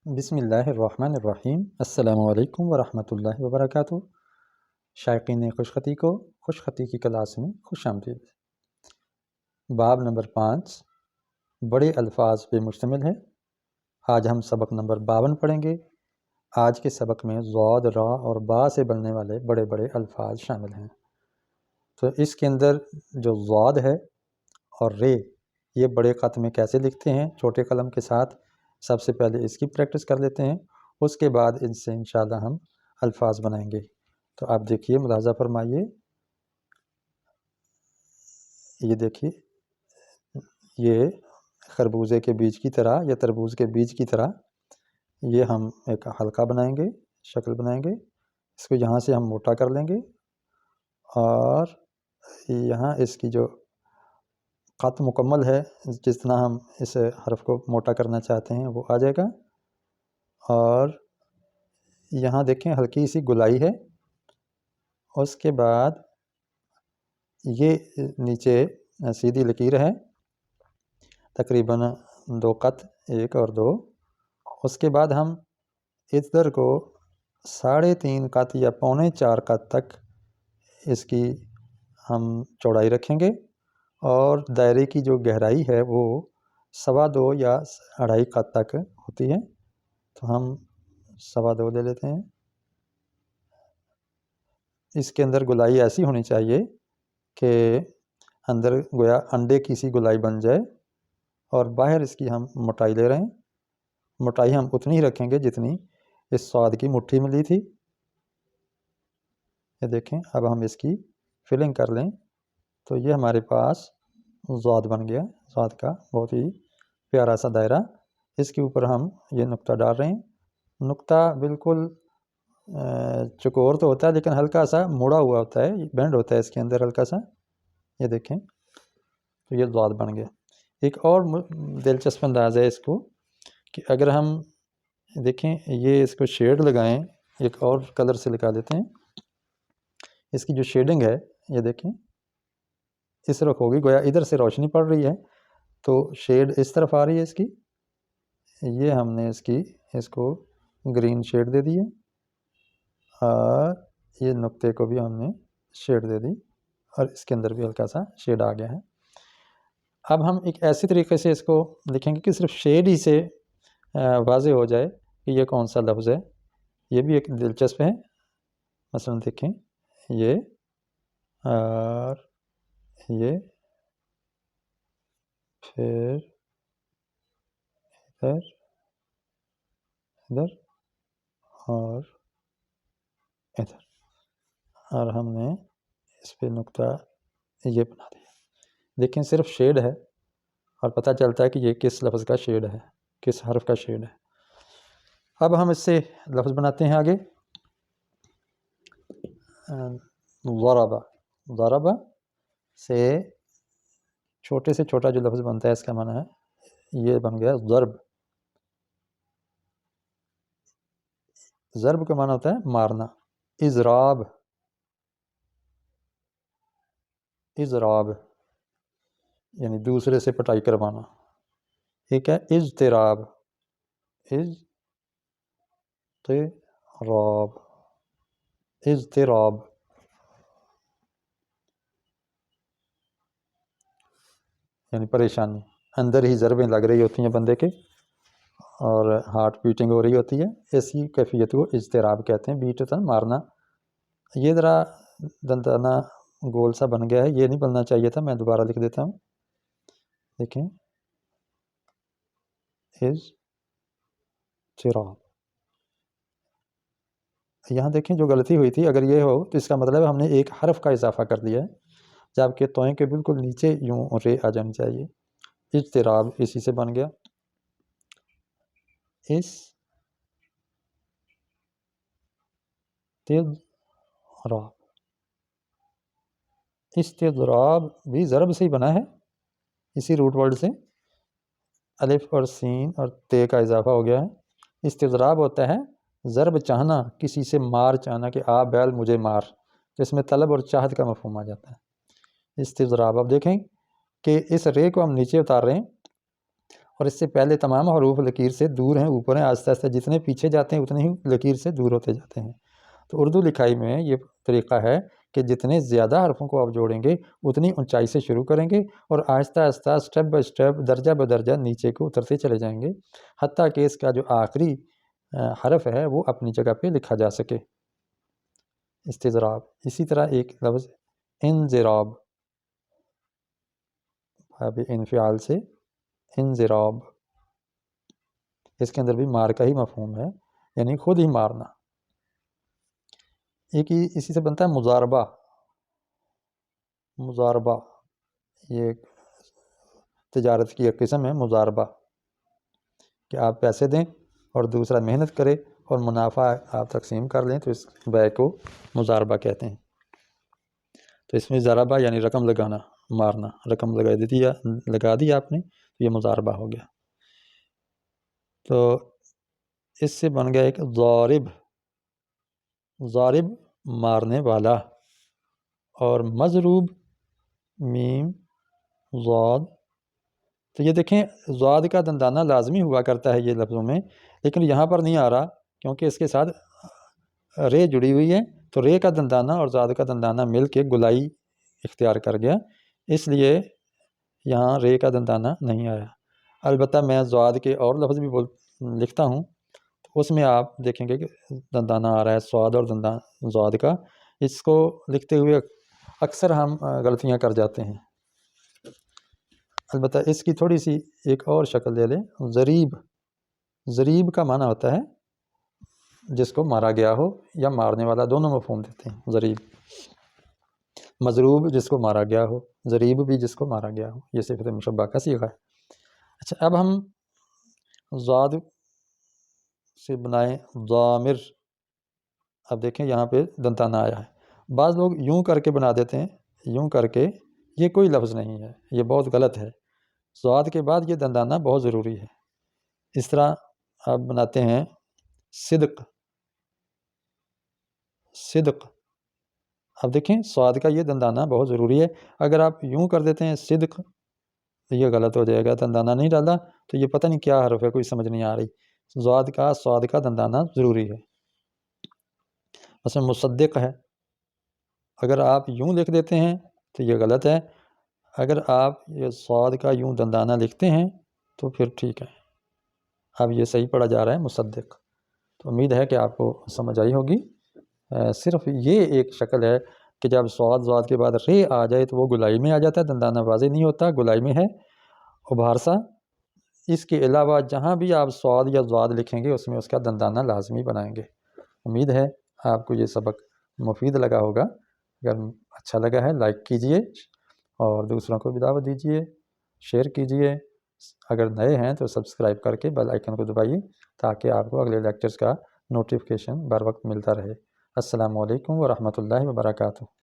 بسم اللہ الرحمن الرحیم۔ السلام علیکم ورحمۃ اللہ وبرکاتہ۔ شائقین خوش خطی کو خوش خطی کی کلاس میں خوش آمدید۔ باب نمبر 5 بڑے الفاظ پہ مشتمل ہے۔ آج ہم سبق نمبر 52 پڑھیں گے۔ آج کے سبق میں ضاد، را اور با سے بننے والے بڑے بڑے الفاظ شامل ہیں۔ تو اس کے اندر جو ضاد ہے اور رے، یہ بڑے خط میں کیسے لکھتے ہیں چھوٹے قلم کے ساتھ، سب سے پہلے اس کی پریکٹس کر لیتے ہیں، اس کے بعد ان سے انشاءاللہ ہم الفاظ بنائیں گے۔ تو آپ دیکھیے، ملاحظہ فرمائیے، یہ دیکھیے، یہ خربوزے کے بیج کی طرح یا تربوز کے بیج کی طرح یہ ہم ایک حلقہ بنائیں گے، شکل بنائیں گے۔ اس کو یہاں سے ہم موٹا کر لیں گے اور یہاں اس کی جو خط مکمل ہے، جتنا ہم اس حرف کو موٹا کرنا چاہتے ہیں وہ آ جائے گا۔ اور یہاں دیکھیں ہلکی سی گلائی ہے، اس کے بعد یہ نیچے سیدھی لکیر ہے، تقریباً 2 خط، 1 اور 2۔ اس کے بعد ہم ادھر کو 3.5 خط یا 3.25 خط تک اس کی ہم چوڑائی رکھیں گے، اور دائرے کی جو گہرائی ہے وہ 2.25 یا 2.5 خط تک ہوتی ہے۔ تو ہم 2.25 لے لیتے ہیں۔ اس کے اندر گلائی ایسی ہونی چاہیے کہ اندر گویا انڈے کی سی گلائی بن جائے، اور باہر اس کی ہم موٹائی لے رہے ہیں۔ موٹائی ہم اتنی ہی رکھیں گے جتنی اس سواد کی مٹھی میں لی تھی۔ یہ دیکھیں، اب ہم اس کی فلنگ کر لیں تو یہ ہمارے پاس ضاد بن گیا، ضاد کا بہت ہی پیارا سا دائرہ۔ اس کے اوپر ہم یہ نقطہ ڈال رہے ہیں۔ نقطہ بالکل چکور تو ہوتا ہے لیکن ہلکا سا مڑا ہوا ہوتا ہے، بینڈ ہوتا ہے اس کے اندر ہلکا سا۔ یہ دیکھیں، تو یہ ضاد بن گیا۔ ایک اور دلچسپ انداز ہے اس کو کہ اگر ہم دیکھیں، یہ اس کو شیڈ لگائیں، ایک اور کلر سے لگا دیتے ہیں۔ اس کی جو شیڈنگ ہے، یہ دیکھیں اس طرح ہوگی، گویا ادھر سے روشنی پڑ رہی ہے تو شیڈ اس طرف آ رہی ہے اس کی۔ یہ ہم نے اس کو گرین شیڈ دے دی ہے، اور یہ نقطے کو بھی ہم نے شیڈ دے دی، اور اس کے اندر بھی ہلکا سا شیڈ آ گیا ہے۔ اب ہم ایک ایسی طریقے سے اس کو لکھیں گے کہ صرف شیڈ ہی سے واضح ہو جائے کہ یہ کون سا لفظ ہے۔ یہ بھی ایک دلچسپ ہے۔ مثلا دیکھیں، یہ اور یہ، پھر ادھر، ادھر اور ادھر، اور ہم نے اس پہ نقطہ یہ بنا دیا۔ دیکھیں صرف شیڈ ہے اور پتہ چلتا ہے کہ یہ کس لفظ کا شیڈ ہے، کس حرف کا شیڈ ہے۔ اب ہم اس سے لفظ بناتے ہیں آگے۔ ضرب، ضرب سے چھوٹے سے چھوٹا جو لفظ بنتا ہے اس کا معنی ہے، یہ بن گیا ضرب۔ ضرب کا معنی ہوتا ہے مارنا۔ اضراب، اضراب یعنی دوسرے سے پٹائی کروانا۔ ایک ہے اضطراب، اضطراب، اضطراب یعنی پریشانی، اندر ہی ضربیں لگ رہی ہوتی ہیں بندے کے اور ہارٹ بیٹنگ ہو رہی ہوتی ہے، ایسی کیفیت کو اضطراب کہتے ہیں۔ بیٹ ہوتا ہے مارنا۔ یہ ذرا دندانہ گول سا بن گیا ہے، یہ نہیں بننا چاہیے تھا، میں دوبارہ لکھ دیتا ہوں۔ دیکھیں، اضطراب، یہاں دیکھیں جو غلطی ہوئی تھی، اگر یہ ہو تو اس کا مطلب ہم نے ایک حرف کا اضافہ کر دیا ہے، جبکہ توئیں کے بالکل نیچے یوں رے آ جانی چاہیے۔ اضطراب اسی سے بن گیا، استضراب۔ استضراب بھی ضرب سے ہی بنا ہے، اسی روٹ ورڈ سے، الف اور سین اور تے کا اضافہ ہو گیا ہے۔ استضراب ہوتا ہے ضرب چاہنا، کسی سے مار چاہنا کہ آ بیل مجھے مار، تو اس میں طلب اور چاہت کا مفہوم آ جاتا ہے، استضراب۔ اب دیکھیں کہ اس رے کو ہم نیچے اتار رہے ہیں اور اس سے پہلے تمام حروف لکیر سے دور ہیں، اوپر ہیں، آہستہ آہستہ جتنے پیچھے جاتے ہیں اتنے ہی لکیر سے دور ہوتے جاتے ہیں۔ تو اردو لکھائی میں یہ طریقہ ہے کہ جتنے زیادہ حرفوں کو آپ جوڑیں گے اتنی اونچائی سے شروع کریں گے اور آہستہ آہستہ اسٹیپ بائی اسٹیپ درجہ بدرجہ نیچے کو اترتے چلے جائیں گے، حتیٰ کہ اس کا جو آخری حرف ہے وہ اپنی جگہ پہ لکھا جا سکے۔ استضراب، اسی طرح ایک لفظ انضراب، باب انفعال سے انضراب، اس کے اندر بھی مار کا ہی مفہوم ہے، یعنی خود ہی مارنا۔ ایک ہی اسی سے بنتا ہے مضاربہ۔ مضاربہ یہ ایک تجارت کی ایک قسم ہے، مضاربہ، کہ آپ پیسے دیں اور دوسرا محنت کرے اور منافع آپ تقسیم کر لیں، تو اس بیع کو مضاربہ کہتے ہیں۔ تو اس میں ضربہ یعنی رقم لگانا، مارنا، رقم لگا دی آپ نے، تو یہ مضاربہ ہو گیا۔ تو اس سے بن گیا ایک ضارب، ضارب مارنے والا، اور مضروب میم ضاد۔ تو یہ دیکھیں ضاد کا دندانہ لازمی ہوا کرتا ہے یہ لفظوں میں، لیکن یہاں پر نہیں آ رہا کیونکہ اس کے ساتھ رے جڑی ہوئی ہے، تو رے کا دندانہ اور ضاد کا دندانہ مل کے گلائی اختیار کر گیا، اس لیے یہاں رے کا دندانہ نہیں آیا۔ البتہ میں ضاد کے اور لفظ بھی لکھتا ہوں، تو اس میں آپ دیکھیں گے کہ دندانہ آ رہا ہے صاد اور ضاد کا۔ اس کو لکھتے ہوئے اکثر ہم غلطیاں کر جاتے ہیں۔ البتہ اس کی تھوڑی سی ایک اور شکل لے لیں، ضریب۔ ضریب کا معنی ہوتا ہے جس کو مارا گیا ہو یا مارنے والا، دونوں مفہوم دیتے ہیں ضریب۔ مضروب جس کو مارا گیا ہو، ضریب بھی جس کو مارا گیا ہو، یہ صفت مشبہ کا صیغہ ہے۔ اچھا، اب ہم ضاد سے بنائیں ضامر۔ اب دیکھیں یہاں پہ دندانہ آیا ہے، بعض لوگ یوں کر کے بنا دیتے ہیں، یوں کر کے، یہ کوئی لفظ نہیں ہے، یہ بہت غلط ہے۔ ضاد کے بعد یہ دندانہ بہت ضروری ہے۔ اس طرح آپ بناتے ہیں صدق، صدق۔ اب دیکھیں صاد کا یہ دندانہ بہت ضروری ہے، اگر آپ یوں کر دیتے ہیں صدق تو یہ غلط ہو جائے گا، دندانہ نہیں ڈالا تو یہ پتہ نہیں کیا حرف ہے، کوئی سمجھ نہیں آ رہی۔ صاد کا دندانہ ضروری ہے۔ مثلا مصدق ہے، اگر آپ یوں لکھ دیتے ہیں تو یہ غلط ہے، اگر آپ یہ صاد کا یوں دندانہ لکھتے ہیں تو پھر ٹھیک ہے، اب یہ صحیح پڑھا جا رہا ہے مصدق۔ تو امید ہے کہ آپ کو سمجھ آئی ہوگی۔ صرف یہ ایک شکل ہے کہ جب ضاد کے بعد رے آ جائے تو وہ گلائی میں آ جاتا ہے، دندانہ واضح نہیں ہوتا، گلائی میں ہے ابھار سا۔ اس کے علاوہ جہاں بھی آپ صاد یا ضاد لکھیں گے اس میں اس کا دندانہ لازمی بنائیں گے۔ امید ہے آپ کو یہ سبق مفید لگا ہوگا۔ اگر اچھا لگا ہے لائک کیجئے اور دوسروں کو بھی دعوت دیجئے، شیئر کیجئے۔ اگر نئے ہیں تو سبسکرائب کر کے بیل آئیکن کو دبائیے تاکہ آپ کو اگلے لیکچرز کا نوٹیفیکیشن بر وقت ملتا رہے۔ السلام علیکم ورحمۃ اللہ وبرکاتہ۔